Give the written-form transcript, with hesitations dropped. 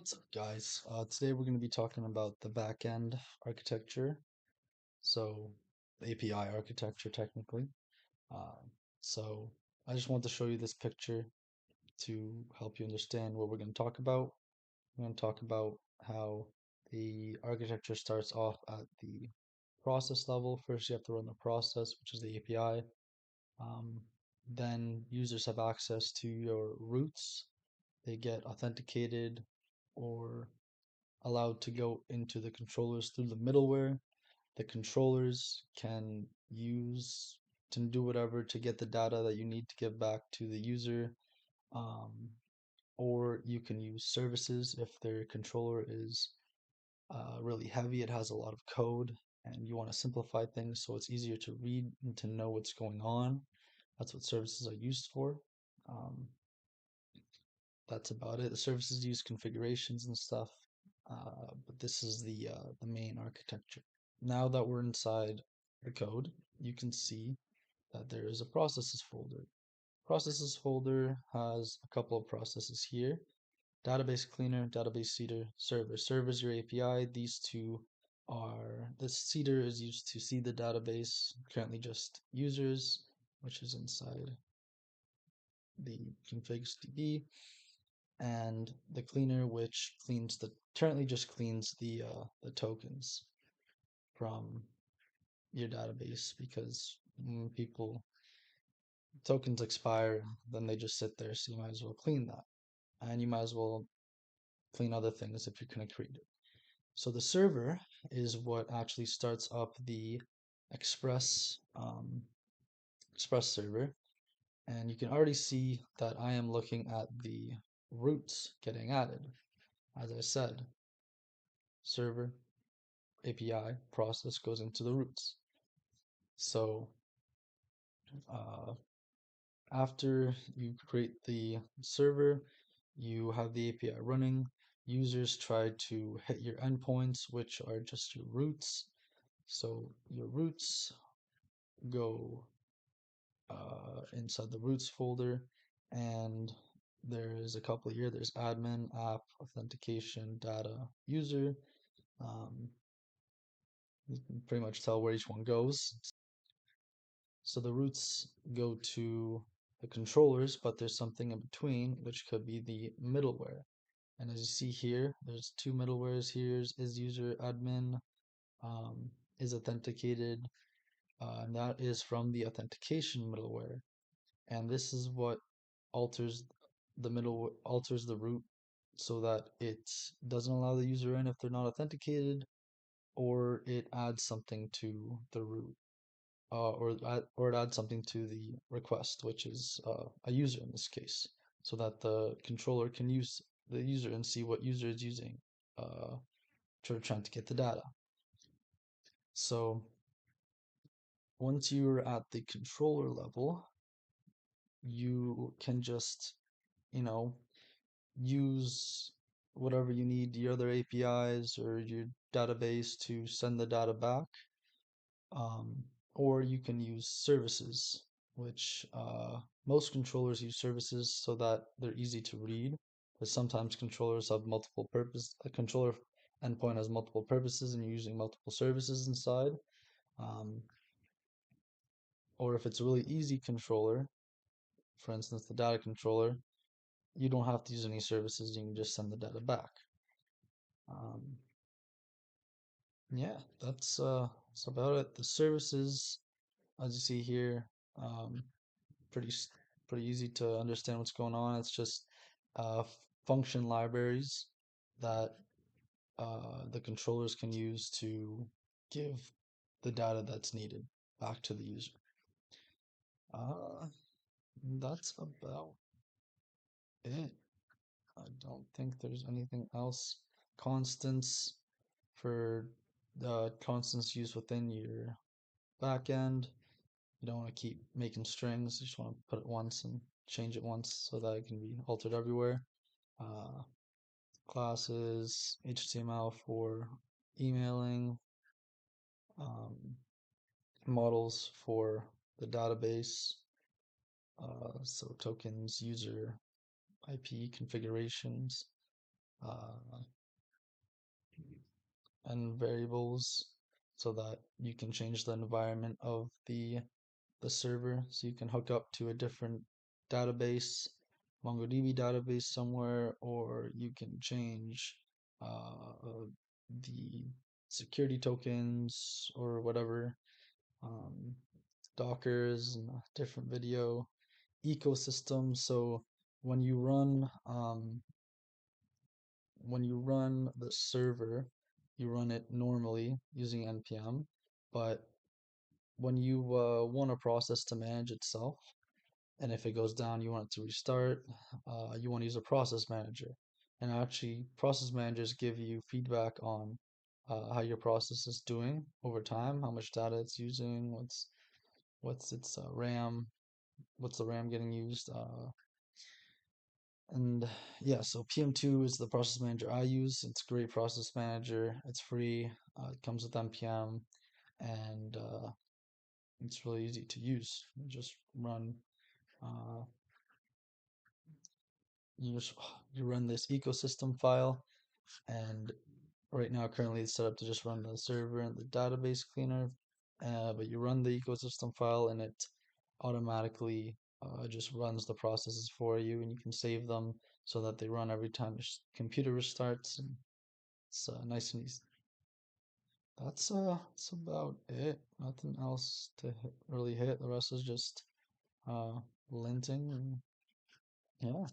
What's up, guys? Today we're going to be talking about the backend architecture, so the API architecture technically. Uh, so I just want to show you this picture to help you understand what we're going to talk about. We're going to talk about how the architecture starts off at the process level. First, you have to run the process, which is the API. Um, then users have access to your routes. They get authenticated or allowed to go into the controllers through the middleware. The controllers can use to do whatever to get the data that you need to give back to the user. Um, or you can use services if their controller is really heavy, it has a lot of code, and you want to simplify things so it's easier to read and to know what's going on. That's what services are used for. Um, that's about it. The services use configurations and stuff, but this is the main architecture. Now that we're inside the code, you can see that there is a processes folder. Processes folder has a couple of processes here. Database cleaner, database seeder, server. Server is your API. These two are, the seeder is used to seed the database, currently just users, which is inside the configs DB, and the cleaner, which cleans currently just cleans the tokens from your database because when people tokens expire, then they just sit there, so you might as well clean that. And you might as well clean other things if you're going to create it. So the server is what actually starts up the Express Express server, and you can already see that I am looking at the routes getting added. As I said, server API process goes into the routes. So uh, after you create the server, you have the API running. Users try to hit your endpoints, which are just your routes. So your routes go inside the routes folder, and there's a couple here. There's admin, app, authentication, data, user. Um, you can pretty much tell where each one goes. So the routes go to the controllers, but there's something in between, which could be the middleware. And as you see here, there's two middlewares here, is user admin, is authenticated, and that is from the authentication middleware. And this is what alters alters the root so that it doesn't allow the user in if they're not authenticated, or it adds something to the root, or it adds something to the request, which is a user in this case, so that the controller can use the user and see what user is using, uh, trying to get the data. So once you're at the controller level, you can just, you know, use whatever you need, your other APIs or your database to send the data back. Um, or you can use services, which most controllers use services so that they're easy to read. But sometimes controllers have multiple purpose. A controller endpoint has multiple purposes, and you're using multiple services inside. Um, or if it's a really easy controller, for instance, the data controller, you don't have to use any services. You can just send the data back. Um, Yeah, that's about it. The services, as you see here, um, pretty pretty easy to understand what's going on. It's just function libraries that the controllers can use to give the data that's needed back to the user. Uh, that's about it. I don't think there's anything else. Constants for the constants used within your backend. You don't want to keep making strings. You just want to put it once and change it once so that it can be altered everywhere. Uh, Classes, HTML for emailing, um, models for the database, so tokens, user, IP configurations, uh, and variables so that you can change the environment of the server. So you can hook up to a different database, MongoDB database somewhere, or you can change the security tokens or whatever, um, Dockers and a different video ecosystem. So when you run when you run the server, you run it normally using npm, but when you want a process to manage itself, and if it goes down, you want it to restart, you want to use a process manager. And actually, process managers give you feedback on how your process is doing over time, how much data it's using, what's its RAM, what's the RAM getting used, and yeah, so PM2 is the process manager I use. It's a great process manager. It's free. It comes with npm, and it's really easy to use. You just run, uh, you just you run this ecosystem file, and right now currently it's set up to just run the server and the database cleaner. But you run the ecosystem file, and it automatically just runs the processes for you, and you can save them so that they run every time your computer restarts. And it's nice and easy. That's about it. Nothing else to really hit. The rest is just uh linting and yeah.